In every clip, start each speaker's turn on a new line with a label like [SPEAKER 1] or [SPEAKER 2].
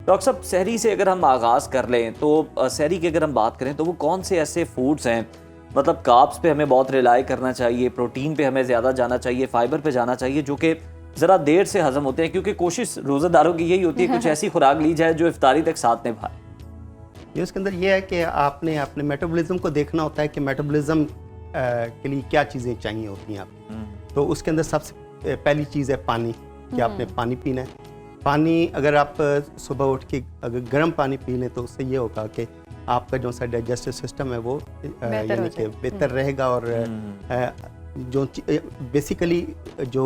[SPEAKER 1] Doctor صاحب سحری سے اگر ہم آغاز کر لیں تو سحری کی اگر ہم بات کریں تو وہ کون سے ایسے فوڈز ہیں، مطلب کاربس پہ ہمیں بہت ریلائی کرنا چاہیے، پروٹین پہ ہمیں زیادہ جانا چاہیے، فائبر پہ جانا چاہیے، جو کہ ذرا دیر سے ہضم ہوتے ہیں، کیونکہ کوشش روزہ داروں کی یہی ہوتی ہے کچھ ایسی خوراک لی جائے جو افطاری تک ساتھ نبھائے؟
[SPEAKER 2] یہ اس کے اندر یہ ہے کہ آپ نے اپنے میٹابولزم کو دیکھنا ہوتا ہے کہ میٹابولزم کے لیے کیا چیزیں چاہیے ہوتی ہیں آپ کو. تو اس کے اندر سب سے پہلی چیز ہے پانی، کہ آپ نے پانی پینا ہے. پانی اگر آپ صبح اٹھ کے اگر گرم پانی پی لیں تو اس سے یہ ہوگا کہ آپ کا جو سا ڈائجسٹو سسٹم ہے وہ یعنی کہ بہتر رہے گا، اور جو بیسیکلی جو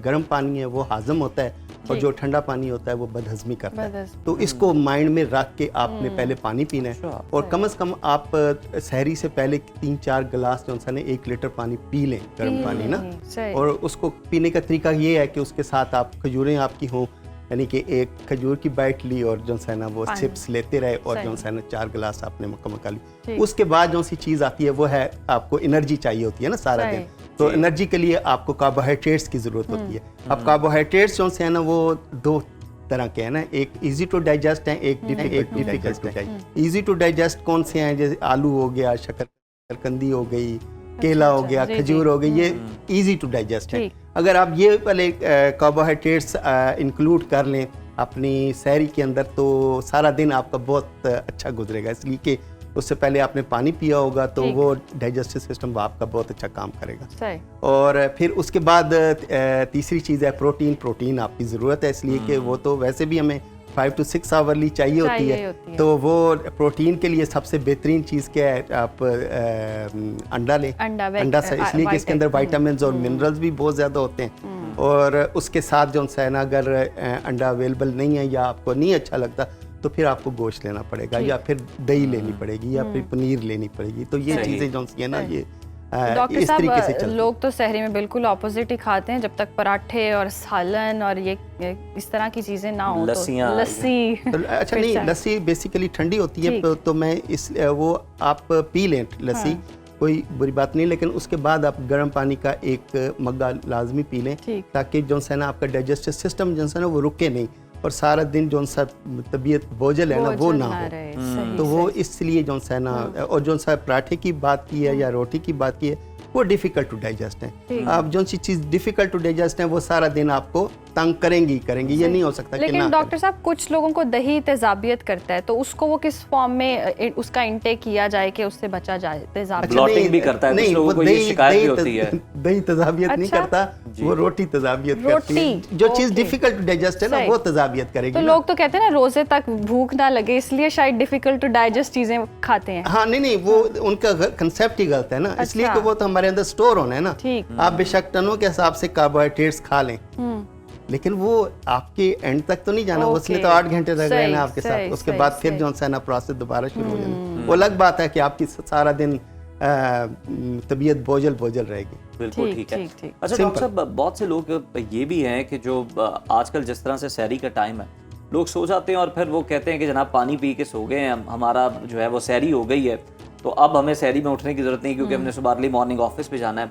[SPEAKER 2] گرم پانی ہے وہ ہضم ہوتا ہے اور جو ٹھنڈا پانی ہوتا ہے وہ بد ہضمی کرتا ہے. تو اس کو مائنڈ میں رکھ کے آپ نے پہلے پانی پینا ہے، اور کم از کم آپ سحری سے پہلے 3-4 گلاس جو ہے 1 لیٹر پانی پی لیں، گرم پانی نا. اور اس کو پینے کا طریقہ یہ ہے کہ اس کے ساتھ آپ کھجوریں آپ کی ہوں، یعنی کہ ایک کھجور کی بائٹ لی اور جو ہے نا وہ سپس لیتے رہے، اور جو ہے نا 4 گلاس آپ نے مکمل کر لی. اس کے بعد جو سی چیز آتی ہے وہ ہے آپ کو انرجی چاہیے ہوتی ہے نا سارا دن. تو انرجی کے لیے آپ کو کاربوہائیڈریٹس کی ضرورت ہوتی ہے. اب کاربوہائیڈریٹس جو ہے نا وہ 2 طرح کے ہیں نا، ایک ایزی ٹو ڈائجسٹ ہیں، ایک difficult to digest. Easy to digest کون سے ہیں؟ جیسے آلو ہو گیا، شکرقندی ہو گئی، کیلا ہو گیا، کھجور ہو گئی، یہ ایزی ٹو ڈائجسٹ ہیں. اگر آپ یہ پہلے کاربوہائیڈریٹس انکلوڈ کر لیں اپنی سحری کے اندر تو سارا دن آپ کا بہت اچھا گزرے گا، اس لیے کہ اس سے پہلے آپ نے پانی پیا ہوگا تو وہ ڈائجسٹو سسٹم آپ کا بہت اچھا کام کرے گا. اور پھر اس کے بعد تیسری چیز ہے پروٹین. پروٹین آپ کی ضرورت ہے، اس لیے کہ وہ تو ویسے بھی ہمیں 5 to 6 آورلی چاہیے ہوتی ہے. تو وہ پروٹین کے لیے سب سے بہترین چیز کیا ہے؟ آپ انڈا لیں. انڈا سے اس لیے کہ اس کے اندر وائٹامنز اور منرلز بھی بہت زیادہ ہوتے ہیں. اور اس کے ساتھ جو ہے نا اگر انڈا اویلیبل نہیں ہے یا آپ کو نہیں اچھا لگتا تو پھر آپ کو گوشت لینا پڑے گا، یا پھر دہی لینی پڑے گی، یا پھر پنیر لینی پڑے گی. تو یہ چیزیں جو ہیں نا یہ
[SPEAKER 3] ڈاکٹر صاحب لوگ تو سحری میں بالکل اپوزٹ ہی کھاتے ہیں، جب تک پراٹھے اور سالن اور یہ اس طرح کی چیزیں نہ ہوں. لسی
[SPEAKER 2] اچھا نہیں، لسی بیسیکلی ٹھنڈی ہوتی ہے تو میں اس وہ آپ پی لیں لسی، کوئی بری بات نہیں، لیکن اس کے بعد آپ گرم پانی کا 1 مگا لازمی پی لیں تاکہ جو ہے نا آپ کا ڈائجسٹو سسٹم جو ہے نا وہ رکے نہیں اور سارا دن جو سا طبیعت بوجھل ہے نا وہ نہ ہو. تو وہ اس لیے جو ہے نا، اور جو سا پراٹھے کی بات کی ہے یا روٹی کی بات کی ہے وہ ڈیفیکلٹ ٹو ڈائجسٹ ہیں. آپ جو سی چیز ڈیفیکلٹ ٹو ڈائجسٹ ہیں وہ سارا دن آپ کو تنگ کریں گی. یہ نہیں ہو سکتا.
[SPEAKER 3] لیکن ڈاکٹر صاحب کچھ لوگوں کو دہی تیزابیت کرتا ہے، تو اس کو وہ کس فارم میں اس کا انٹیک کیا جائے کہ اس سے بچا جائے؟
[SPEAKER 1] بلوٹنگ بھی کرتا ہے کچھ لوگوں کو، یہ شکایت بھی ہوتی ہے.
[SPEAKER 2] دہی تیزابیت نہیں کرتا، وہ روٹی تیزابیت کرتی ہے. جو چیز ڈیفیکلٹ ٹو ڈائجسٹ ہے نا وہ تیزابیت کرے گی.
[SPEAKER 3] تو لوگ تو کہتے ہیں نا روزے تک بھوک نہ لگے اس لیے شاید ڈیفیکلٹ ٹو ڈائجسٹ چیزیں کھاتے ہیں.
[SPEAKER 2] ہاں نہیں، وہ ان کا کنسیپٹ ہی غلط ہے نا، اس لیے کہ وہ تو ہمارے اندر سٹور ہونا ہے نا. آپ بے شک ٹنوں کے حساب سے کاربوہائیڈریٹس کھا لیں، لیکن وہ آپ کے اینڈ تک تو نہیں جانا. اس لیے تو 8 گھنٹے رہ گئے نا آپ کے ساتھ. اس کے بعد پھر جو ہے نا پروسیس دوبارہ شروع ہو جانا. وہ الگ بات ہے کہ آپ کی سارا دن طبیعت بوجھل رہے گی.
[SPEAKER 1] بالکل ٹھیک ہے. اچھا ڈاکٹر صاحب، بہت سے لوگ یہ بھی ہیں کہ جو آج کل جس طرح سے سحری کا ٹائم ہے، لوگ سو جاتے ہیں اور پھر وہ کہتے ہیں کہ جناب پانی پی کے سو گئے ہیں، ہمارا جو ہے وہ سحری ہو گئی ہے، تو اب ہمیں سحری میں اٹھنے کی ضرورت نہیں کیونکہ ہم نے صبح ارلی مارننگ آفس پہ جانا ہے.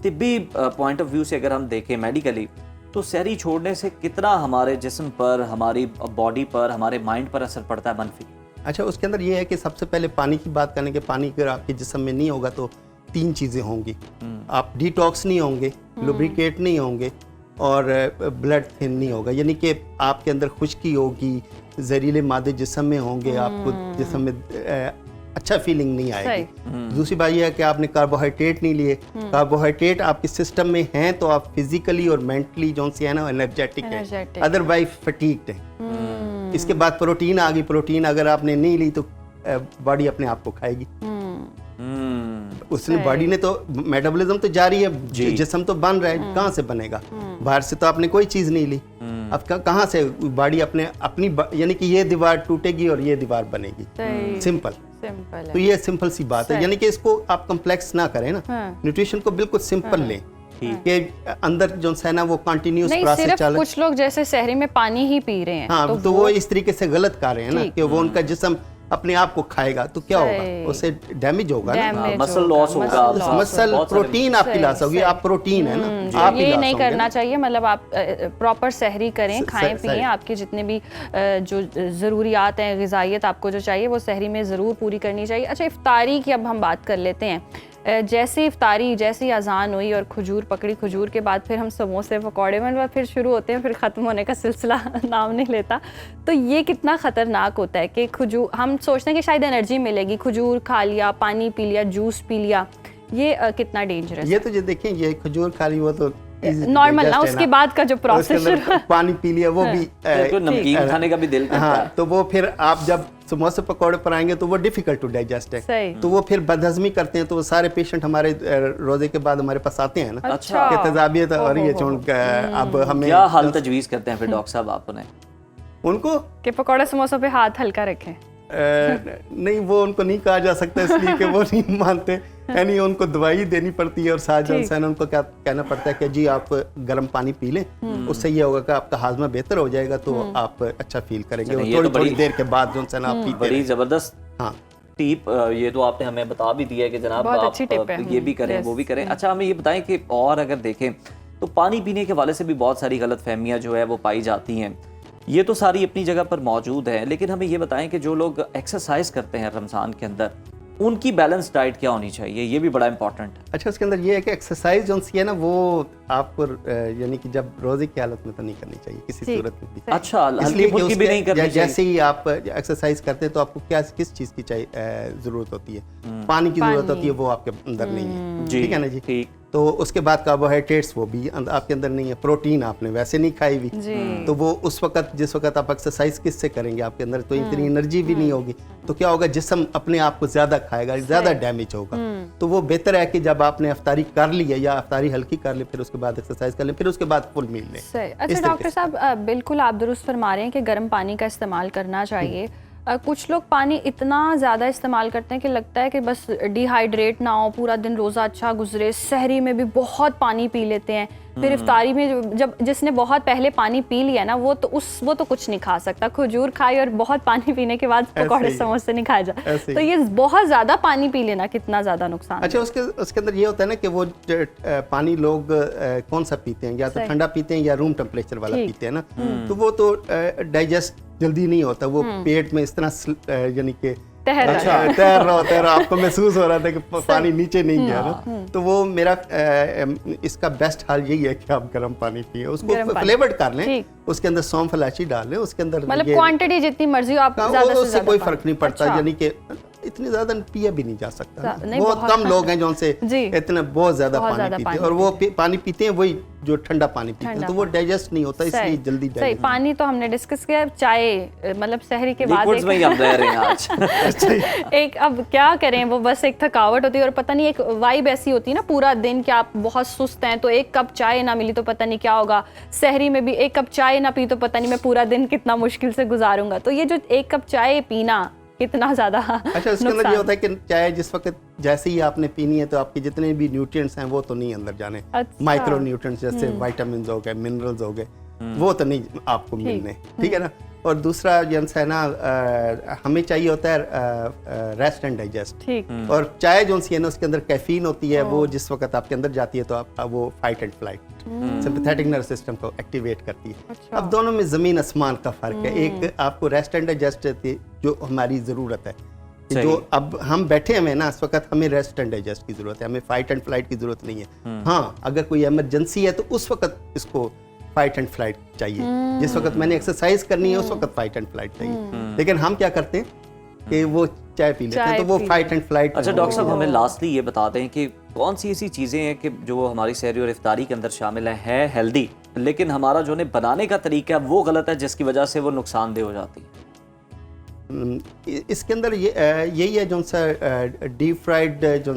[SPEAKER 1] طبی پوائنٹ آف ویو سے اگر ہم دیکھیں میڈیکلی تو سحری چھوڑنے سے کتنا ہمارے جسم پر، ہماری باڈی پر، ہمارے مائنڈ پر اثر پڑتا ہے منفی؟
[SPEAKER 2] اچھا اس کے اندر یہ ہے کہ سب سے پہلے پانی کی بات کرنے کے، پانی اگر آپ کے جسم میں نہیں ہوگا تو 3 چیزیں ہوں گی. آپ ڈیٹاکس نہیں ہوں گے، لوبریکیٹ نہیں ہوں گے، اور بلڈ تھن نہیں ہوگا. یعنی کہ آپ کے اندر خشکی ہوگی، زہریلے مادے جسم میں ہوں گے، آپ کو جسم میں اچھا فیلنگ نہیں آئے گی. دوسری بات یہ ہے کہ آپ نے کاربوہائیڈریٹ نہیں لیے. کاربوہائیڈریٹ آپ کے سسٹم میں ہیں تو آپ فزیکلی اور مینٹلی جو ہے نا انرجیٹک ہیں، ادروائز فٹیگڈ ہیں. اس کے بعد پروٹین آ گئی. پروٹین اگر آپ نے نہیں لی تو باڈی اپنے آپ کو کھائے گی. اس نے باڈی نے تو میٹابولزم تو جاری ہے، جسم تو بن رہا ہے، کہاں سے بنے گا؟ باہر سے تو آپ نے کوئی چیز نہیں لی. اب کہاں سے باڈی اپنی یعنی کہ یہ دیوار ٹوٹے گی اور یہ دیوار بنے گی. سمپل. تو یہ سمپل سی بات ہے. یعنی کہ اس کو آپ کمپلیکس نہ کریں نا، نیوٹریشن کو بالکل سمپل لیں کہ اندر جو ہے نا وہ کنٹینیوس پروسیس چل رہا ہے.
[SPEAKER 3] کچھ لوگ جیسے سحری میں پانی ہی پی رہے ہیں،
[SPEAKER 2] ہاں تو وہ اس طریقے سے غلط کر رہے ہیں نا کہ وہ ان کا جسم अपने आप को खाएगा तो क्या होगा, उससे डैमेज होगा ना,
[SPEAKER 1] मसल लॉस होगा,
[SPEAKER 2] मसल प्रोटीन आपकी लॉस होगी, आप प्रोटीन है ना, आप
[SPEAKER 3] ये नहीं करना चाहिए। मतलब आप प्रॉपर सहरी करें, खाएं पिएं, आपके जितने भी जो ज़रूरियात हैं, ग़िज़ाइयत आपको जो चाहिए वो सहरी में ज़रूर पूरी करनी चाहिए। अच्छा, इफ्तारी की अब हम बात कर लेते हैं। जैसे इफ्तारी, जैसे अजान हुई और खजूर पकड़ी, खजूर के बाद फिर हम समोसे पकौड़े में फिर शुरू होते हैं, फिर ख़त्म होने का सिलसिला नाम नहीं लेता। तो ये कितना ख़तरनाक होता है कि खजूर, हम सोचते हैं कि शायद एनर्जी मिलेगी, खजूर खा लिया, पानी पी लिया, जूस पी लिया, ये कितना डेंजरस
[SPEAKER 2] ये तो जो देखें, ये खजूर खा ली वो तो
[SPEAKER 3] नॉर्मल ना, उसके बाद का जो प्रोसेस
[SPEAKER 2] पानी पी लिया वो भी
[SPEAKER 1] नमकीन खाने का भी दिल करता है।
[SPEAKER 2] तो वो फिर आप जब समोसे पकौड़े पर आएंगे तो वो डिफिकल्ट टू डाइजेस्ट है, तो वो फिर बदहजमी करते हैं। तो वो सारे पेशेंट हमारे रोजे के बाद हमारे पास आते हैं ना,
[SPEAKER 3] अच्छा,
[SPEAKER 2] कि तेजाबियत और ये अब हमें
[SPEAKER 1] क्या हाल तजवीज़ करते हैं फिर डॉक्टर साहब आप
[SPEAKER 2] उनको
[SPEAKER 3] कि पकौड़े समोसों पे हाथ हल्का रखें?
[SPEAKER 2] नहीं, वो उनको नहीं कहा जा सकता इसलिए कि वो नहीं मानते, यानी उनको दवाई देनी पड़ती है और साथ इंसान उनको क्या कहना पड़ता है कि जी आप गर्म पानी पी लें, उससे ये होगा कि आपका हाजमा बेहतर हो जाएगा, तो आप अच्छा फील करेंगे। थोड़ी थोड़ी देर के बाद जो इंसान आप पीते
[SPEAKER 1] बड़ी ज़बरदस्त
[SPEAKER 2] हाँ
[SPEAKER 1] टिप, ये तो आपने हमें बता भी दिया कि जनाब आप ये भी करें वो भी करें। अच्छा, हमें ये बताएं कि और अगर देखें तो पानी पीने के हवाले से भी बहुत सारी गलत फहमियाँ जो है वो पाई जाती हैं। ये तो सारी अपनी जगह पर मौजूद है, लेकिन हमें ये बताएं कि जो लोग एक्सरसाइज करते हैं रमज़ान के अंदर, उनकी बैलेंस डाइट क्या होनी चाहिए, ये भी बड़ा इंपॉर्टेंट है।
[SPEAKER 2] अच्छा, उसके अंदर ये है कि एक्सरसाइज जो है ना वो आपको यानी कि जब रोजे की हालत में तो नहीं करनी चाहिए किसी सूरत में भी।
[SPEAKER 1] अच्छा, हल्की फुल्की भी नहीं करनी चाहिए।
[SPEAKER 2] जैसे ही आप एक्सरसाइज करते हैं तो आपको क्या किस चीज़ की चाहिए ज़रूरत होती है, पानी की ज़रूरत होती है, वो आपके अंदर नहीं है, ठीक है ना जी।
[SPEAKER 1] ठीक।
[SPEAKER 2] तो उसके बाद कार्बोहाइड्रेट्स वो भी आपके अंदर नहीं है, प्रोटीन आपने वैसे नहीं खाई हुई, तो वो उस वक्त जिस वक्त आप एक्सरसाइज किससे करेंगे, आपके अंदर तो इतनी एनर्जी भी नहीं होगी, तो क्या होगा, जिस्म अपने आप को ज्यादा खाएगा, ज्यादा डैमेज होगा। तो वो बेहतर है कि जब आपने अफ्तारी कर ली है या अफ्तारी हल्की कर ली, फिर उसके बाद एक्सरसाइज कर लें, फिर उसके बाद फुल मील लें।
[SPEAKER 3] अच्छा डॉक्टर साहब, बिल्कुल आप दुरुस्त फरमा रहे हैं कि गर्म पानी का इस्तेमाल करना चाहिए। कुछ लोग पानी इतना ज़्यादा इस्तेमाल करते हैं कि लगता है कि बस डिहाइड्रेट ना हो, पूरा दिन रोज़ा अच्छा गुजरे, सहरी में भी बहुत पानी पी लेते हैं, फिर इफ्तारी में जब जिसने बहुत पहले पानी पी लिया ना, वो तो कुछ नहीं खा सकता, खजूर खाए और बहुत पानी पीने के बाद पकौड़े समोसे नहीं खाए जा। तो ये बहुत ज़्यादा पानी पी लेना कितना ज़्यादा नुकसान।
[SPEAKER 2] अच्छा, उसके अंदर ये होता है ना कि वो पानी लोग कौन सा पीते हैं, या तो ठंडा पीते हैं या रूम टेम्परेचर वाला पीते हैं ना, तो वो तो डाइजेस्ट जल्दी नहीं होता, वो पेट में इस तरह यानी कि तैर रहा आपको महसूस हो रहा था कि पानी नीचे नहीं गया ना, तो वो मेरा इसका बेस्ट हाल यही है कि आप गर्म पानी पिए, उसको फ्लेवर्ड कर लें, उसके अंदर सौंफ इलायची डाल लें, उसके अंदर
[SPEAKER 3] मतलब क्वांटिटी जितनी मर्जी हो आप ज़्यादा से ज़्यादा,
[SPEAKER 2] कोई फर्क नहीं पड़ता, यानी कि इतनी ज्यादा पिया भी नहीं जा सकता। बहुत कम लोग हैं जो उनसे इतना बहुत ज्यादा पानी पीते हैं, और वो पानी पीते हैं वही जो ठंडा पानी पीते हैं, तो वो डाइजेस्ट नहीं होता, इसलिए जल्दी
[SPEAKER 3] सही। पानी तो हमने डिस्कस किया, चाय मतलब सहरी के बाद एक अब क्या करें, वो बस एक थकावट होती है और पता नहीं एक वाइब ऐसी होती है ना पूरा दिन कि आप बहुत सुस्त हैं, तो एक कप चाय ना मिली तो पता नहीं क्या होगा, सहरी में भी एक कप चाय ना पी तो पता नहीं मैं पूरा दिन कितना मुश्किल से गुजारूंगा। तो ये जो एक कप चाय पीना कितना ज्यादा
[SPEAKER 2] अच्छा, इसके अंदर ये होता है कि चाय जिस वक्त जैसे ही आपने पीनी है तो आपके जितने भी न्यूट्रिएंट्स हैं वो तो नहीं अंदर जाने, माइक्रो न्यूट्रिएंट्स जैसे विटामिन हो गए, मिनरल्स हो गए, वो तो नहीं आपको मिलने, ठीक है ना। और दूसरा जन्स है ना, हमें चाहिए होता है रेस्ट एंड डाइजेस्ट, और चाय जो है ना उसके अंदर कैफीन होती है, वो जिस वक्त आपके अंदर जाती है तो आप वो fight and flight sympathetic nervous system को एक्टिवेट करती है। अच्छा। अब दोनों में जमीन आसमान का फर्क है, एक आपको रेस्ट एंड डाइजेस्ट जो हमारी ज़रूरत है, जो अब हम बैठे हुए ना इस वक्त, हमें रेस्ट एंड डाइजेस्ट की ज़रूरत है, हमें फाइट एंड फ्लाइट की ज़रूरत नहीं है। हाँ, अगर कोई इमरजेंसी है तो उस वक्त इसको फाइट एंड फ्लाइट चाहिए, जिस वक्त मैंने एक्सरसाइज करनी है उस वक्त फाइट एंड फ्लाइट चाहिए, लेकिन हम क्या करते हैं कि वो चाय पी लेते हैं, तो वो फाइट एंड फ्लाइट।
[SPEAKER 1] अच्छा डॉक्टर साहब, हमें लास्टली ये बता दें कि कौन सी ऐसी चीज़ें हैं कि जो हमारी सहरी और इफ्तारी के अंदर शामिल है हेल्दी, लेकिन हमारा जो है बनाने का तरीका वो गलत है, जिसकी वजह से वो नुकसानदेह हो जाती है।
[SPEAKER 2] इसके अंदर यही है जो डीप फ्राइड जो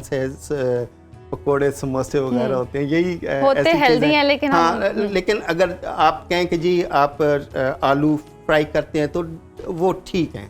[SPEAKER 2] पकोड़े समोसे वगैरह होते हैं, यही
[SPEAKER 3] होते हेल्दी हैं, लेकिन
[SPEAKER 2] हाँ, लेकिन अगर आप कहें कि जी आप आलू फ्राई करते हैं तो वो ठीक है,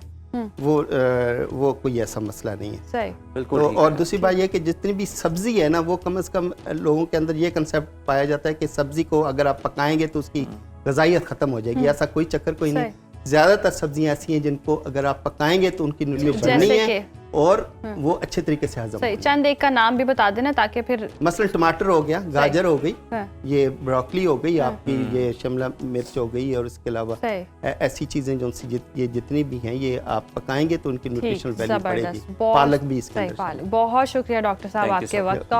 [SPEAKER 2] वो कोई ऐसा मसला नहीं है,
[SPEAKER 3] सही,
[SPEAKER 2] बिल्कुल। तो और दूसरी बात यह कि जितनी भी सब्जी है ना, वो कम से कम लोगों के अंदर ये कंसेप्ट पाया जाता है कि सब्जी को अगर आप पकाएंगे तो उसकी ग़िज़ाइयत ख़त्म हो जाएगी, ऐसा कोई चक्कर कोई नहीं। ज़्यादातर सब्जियां ऐसी हैं जिनको अगर आप पकाएंगे तो उनकी नलियाँ बढ़नी
[SPEAKER 3] जैसे
[SPEAKER 2] है और वो अच्छे तरीके से हजम
[SPEAKER 3] सही,
[SPEAKER 2] होगी।
[SPEAKER 3] चंद एक का नाम भी बता देना ताकि फिर
[SPEAKER 2] मसलन टमाटर हो गया, गाजर हो गई,
[SPEAKER 3] हाँ।
[SPEAKER 2] ये ब्रोकली हो गई आपकी, ये शिमला मिर्च हो गई, और इसके अलावा
[SPEAKER 3] सही।
[SPEAKER 2] ऐसी चीज़ें जो ये जितनी भी हैं ये आप पकाएंगे तो उनकी न्यूट्रिशनल वैल्यू बढ़ेगी।
[SPEAKER 3] जबरदस्त,
[SPEAKER 2] पालक भी इसके
[SPEAKER 3] सही,
[SPEAKER 2] अंदर
[SPEAKER 3] पालक। बहुत शुक्रिया डॉक्टर साहब
[SPEAKER 1] Thank you,
[SPEAKER 3] आपके
[SPEAKER 1] sir.
[SPEAKER 3] वक्त का।